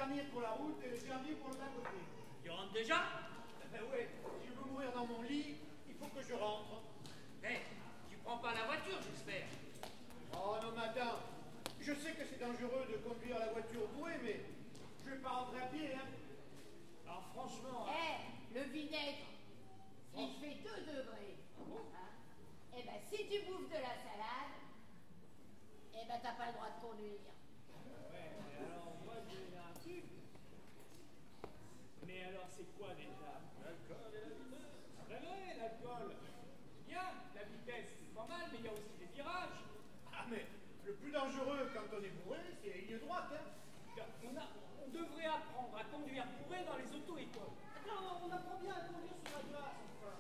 dernier pour la route et le dernier pour le d'à côté. Tu rentres déjà? Ben ouais, si je veux mourir dans mon lit, il faut que je rentre. Eh, tu prends pas la voiture, j'espère. Oh non, madame, je sais que c'est dangereux de conduire la voiture bouée, mais je vais pas rentrer à pied, hein. Alors franchement... Eh, le vinaigre, il fait 2 degrés. Hein? Eh ben, si tu bouffes de la salade, eh ben, t'as pas le droit de conduire. Ouais, mais alors moi je vais dire un truc. Mais alors c'est quoi déjà? L'alcool et la vitesse. C'est vrai, l'alcool. C'est bien, la vitesse c'est pas mal, mais il y a aussi des virages. Ah, mais le plus dangereux quand on est bourré, c'est la ligne droite, hein. On devrait apprendre à conduire bourré dans les auto-écoles. Non, on apprend bien à conduire sur la glace, enfin.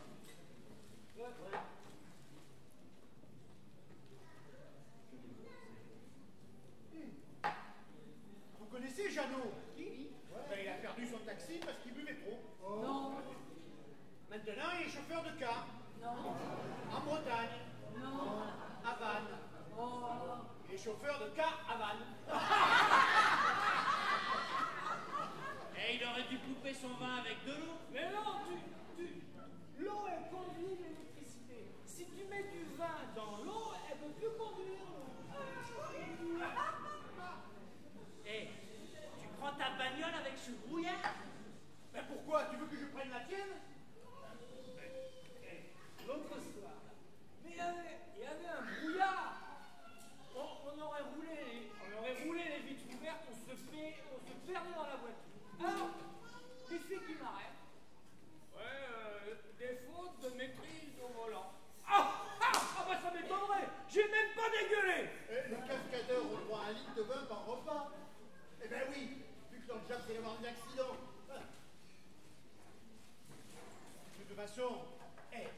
Ouais. Vous connaissez Jeannot? Oui. Ben, il a perdu son taxi parce qu'il buvait trop. Oh. Non. Maintenant, il est chauffeur de car. Non. En Bretagne. Non. À Vannes. Oh. Il est chauffeur de car à Vannes. Eh, il aurait dû couper son vin avec de l'eau. Mais non, l'eau elle conduit l'électricité. Si tu mets du vin dans l'eau, elle ne peut plus conduire. Eh, tu prends ta bagnole avec ce brouillard? Ben pourquoi? Tu veux que je prenne la tienne? L'autre soir, mais il y avait un brouillard. On aurait roulé les vitres ouvertes, on se perdait dans la voiture. Alors, les filles qui m'arrêtent. Ouais, des fautes de maîtrise au volant. Ah bah ça m'étonnerait. J'ai même pas dégueulé. Les cascadeurs ont droit à 1 litre de vin par repas. Eh ben oui, vu que ton job c'est d'avoir un accident. De toute façon,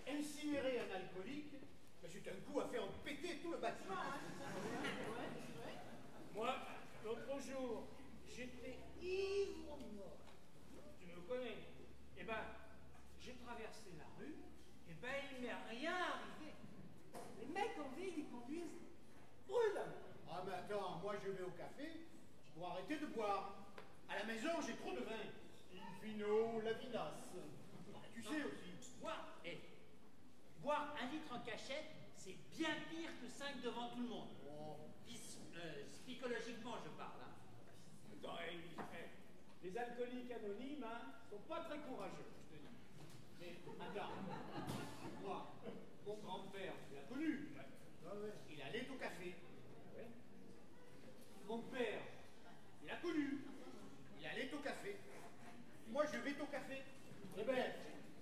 incinérer un alcoolique, ben c'est un coup à faire péter tout le bâtiment. Hein. Moi, l'autre jour, j'étais ivre mort. Tu me connais. Eh ben, j'ai traversé la rue, et ben il m'est rien arrivé. Les mecs en ville, ils conduisent prudemment. Ah mais attends, moi je vais au café pour arrêter de boire. À la maison, j'ai trop de vin. Infino, la vinasse. Tu sais aussi. Boire 1 litre en cachette, c'est bien pire que 5 devant tout le monde. Oh. Psychologiquement, je parle. Hein. Attends, les alcooliques anonymes, hein, sont pas très courageux, je te dis. Mais attends, moi, mon grand-père, tu l'as connu. Il allait au café. Ouais. Mon père, il a connu. Il allait au café. Moi, je vais au café. Eh ben,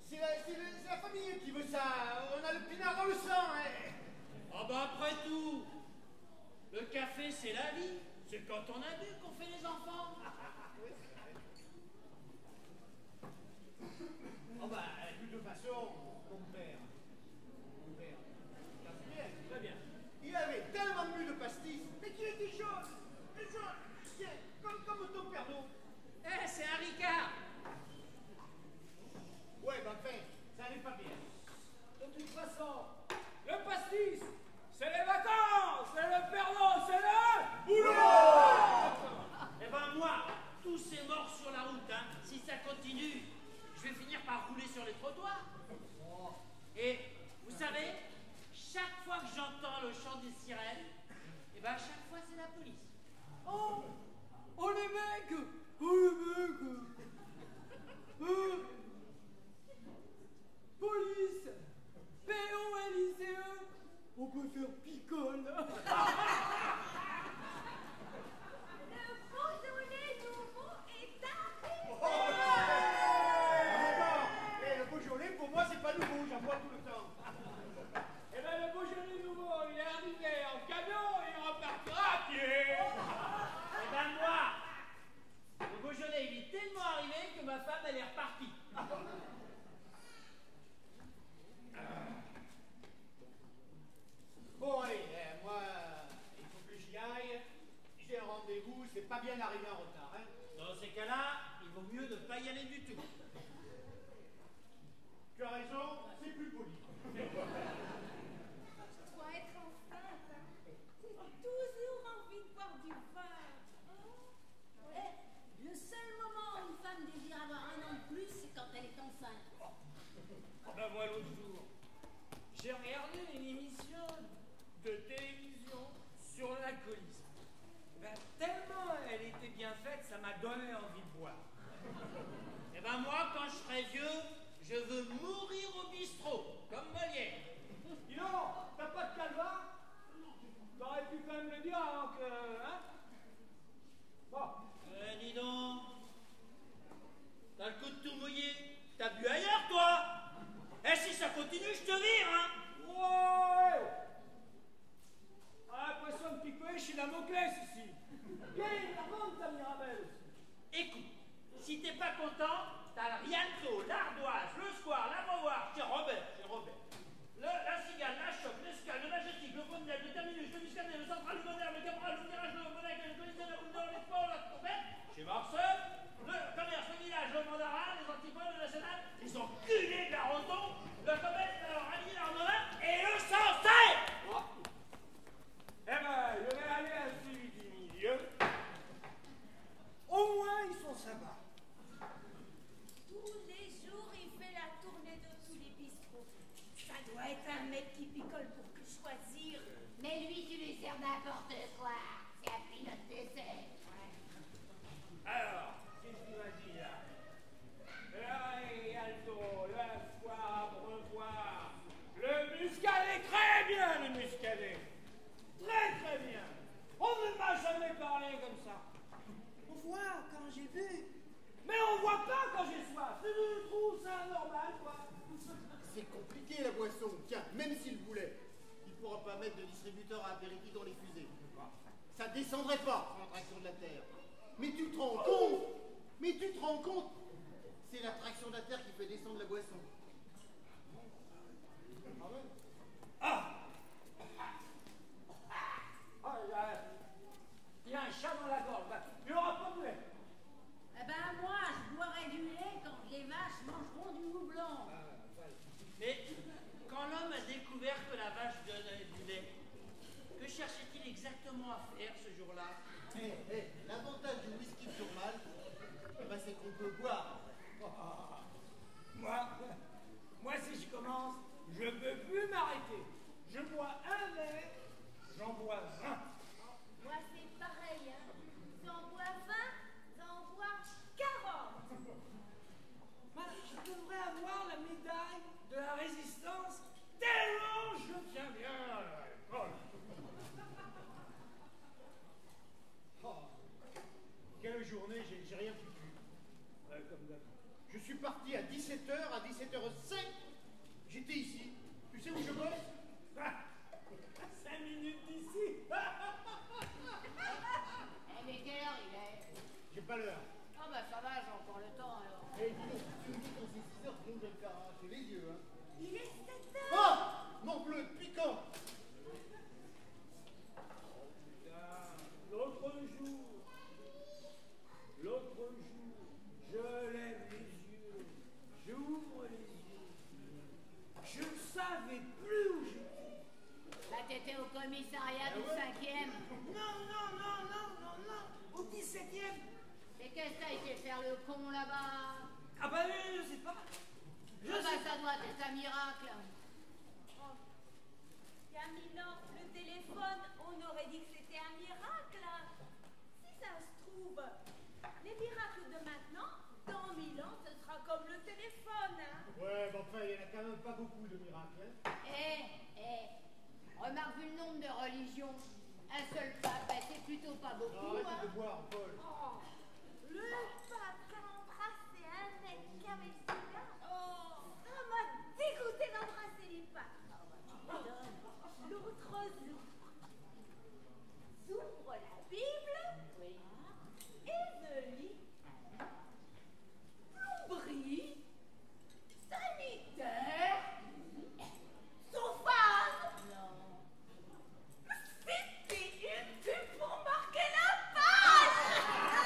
c'est la famille qui veut ça. On a le pinard dans le sang. Hein. Ah bah après tout, le café c'est la vie. C'est quand on a bu qu'on fait les enfants. Oh bah, de toute façon, mon père, très bien. Il avait tellement bu de pastis, mais qu'il était jaune, tiens, comme ton père d'eau. Eh, c'est un Ricard. Ouais, bah enfin, ça n'est pas bien. De toute façon, le pastis, c'est les vacances, c'est le perdant, c'est le boulot. Eh ben moi, tous ces morts sur la route, hein, si ça continue, je vais finir par rouler sur les trottoirs. Et vous savez, chaque fois que j'entends le chant des sirènes, eh ben chaque fois c'est la police. Oh les mecs, police, P-O-L-I-C-E, on peut faire picole. Le Beaujolais nouveau est arrivé. Le Beaujolais, pour moi, c'est pas nouveau, j'en bois tout le temps. Eh ben le Beaujolais nouveau, il est arrivé en camion et il repartira à pied. Eh ben moi, le Beaujolais il est tellement arrivé que ma femme elle est repartie. Bon, allez, moi, il faut que j'y aille. J'ai un rendez-vous, c'est pas bien d'arriver en retard, hein. Dans ces cas-là, il vaut mieux ne pas y aller du tout. Tu as raison, c'est plus poli. Tu dois être enceinte. Hein. J'ai toujours envie de boire du vin. Oh. Eh, le seul j'ai regardé une émission de télévision sur l'alcoolisme. Ben, tellement elle était bien faite, ça m'a donné envie de boire. Eh ben moi, quand je serai vieux, je veux mourir au bistrot, comme Molière. Dis donc, t'as pas de calva? T'aurais pu quand même le dire avant que... Hein? Bon. Dis donc. T'as le coude tout mouillé. T'as bu ailleurs, toi? Eh, si ça continue, je te vire, hein? Ouais! Ah, l'impression de picoler chez Damoclès ici. Quelle est la vente, ta Mirabelle? Écoute, si t'es pas content, t'as le Rialto, l'Ardoise, le Square, l'Abreuvoir, chez Robert. La Cigale, la Choc, l'Escale, le Majestic, le Fondel, le Terminus, le Muscadet, le Central, le Moderne, le Cabral, le Mirage, le Monac, le Colisée, le Boulevard, les Sports, la Trompette, chez Marcel, le Commerce, le Village, le Mandarin, les Antipodes, le National, les enculés de la Roton, le Commerce, le Rallye, l'Arnorin et le Sancerre. Eh ben, je vais aller à celui du milieu. Au moins, ils sont sympas. Tous les jours, il fait la tournée de tous les bistrots. Ça doit être un mec qui picole pour que choisir. Mais lui, tu lui sers n'importe quoi. C'est un pilote d'essai. Alors, qu'est-ce qu'il m'a dit là? Le Rialto, le Square, Abreuvoir, le Muscadet, très bien le Muscadet. Très très bien. On ne m'a jamais parlé comme ça. On voit quand j'ai bu, mais on voit pas quand j'ai soif. Je trouve ça normal, quoi. C'est compliqué la boisson. Tiens, même s'il voulait, il ne pourra pas mettre de distributeur à apéritif dans les fusées. Ça descendrait pas sur l'attraction de la Terre. Mais tu te rends compte? Mais tu te rends compte? C'est l'attraction de la Terre qui fait descendre la boisson. Ah! Ah, il y a un chat dans la gorge. Il n'y aura pas de lait. Eh ben moi, je boirai du lait quand les vaches mangeront du houblon. Mais quand l'homme a découvert que la vache donnait du lait, que cherchait-il exactement à faire ce jour-là? L'avantage du whisky de journal, c'est qu'on peut boire. Moi, si je commence, je ne peux plus m'arrêter. Je bois un verre, j'en bois 20. Moi, c'est pareil, hein. J'en bois 20, j'en bois 40. Je devrais avoir la médaille de la résistance tellement je tiens bien à l'alcool. Oh, quelle journée, j'ai rien foutu. Comme d'hab. Je suis parti à 17h, à 17h05, j'étais ici. Tu sais où je bosse? 5 minutes d'ici. Mais quelle heure il est? J'ai pas l'heure. Ah bah ça va, j'ai encore le temps alors. Eh, dis donc, tu me dis qu'on c'est 6h, tout le monde va me faire arracher les yeux, hein. Il est 7 heures. Oh! Mon bleu, depuis quand? L'autre jour, je lève les yeux, j'ouvre les yeux, je ne savais plus où j'étais. Là t'étais au commissariat du 5e. Non, au 17e. Mais qu'est-ce que t'as été faire le con là-bas? Ah bah je sais pas. Ça doit être un miracle. Oh. Il y a 1000 ans, le téléphone, on aurait dit que c'était un miracle. Si ça se trouve, les miracles de maintenant, dans 1000 ans, ce sera comme le téléphone. Ouais, mais enfin, il y en a quand même pas beaucoup de miracles, hein. Remarque vu le nombre de religions. Un seul pape, c'est plutôt pas beaucoup, Arrête hein. de boire, Paul. Oh, le pape qui a embrassé un mec qui avait le sida. Oh, ça m'a dégoûté d'embrasser les papes. L'autre s'ouvre la Bible. Oui. Et je lis plomberie, sanitaire, chauffage. Non. C'était une pub pour marquer la page.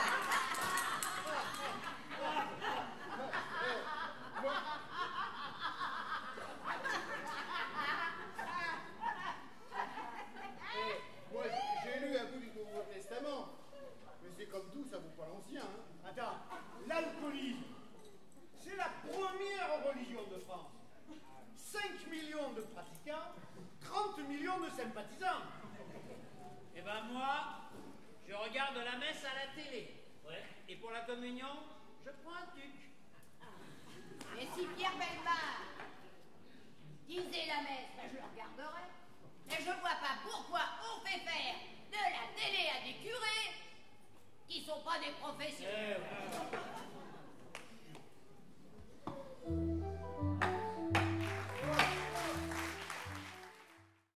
Vatican, 30 millions de sympathisants. Eh ben moi, je regarde la messe à la télé. Ouais. Et pour la communion, je prends un tuc. Et si Pierre Bellemare disait la messe, ben je le regarderais. Mais je vois pas pourquoi on fait faire de la télé à des curés qui sont pas des professionnels.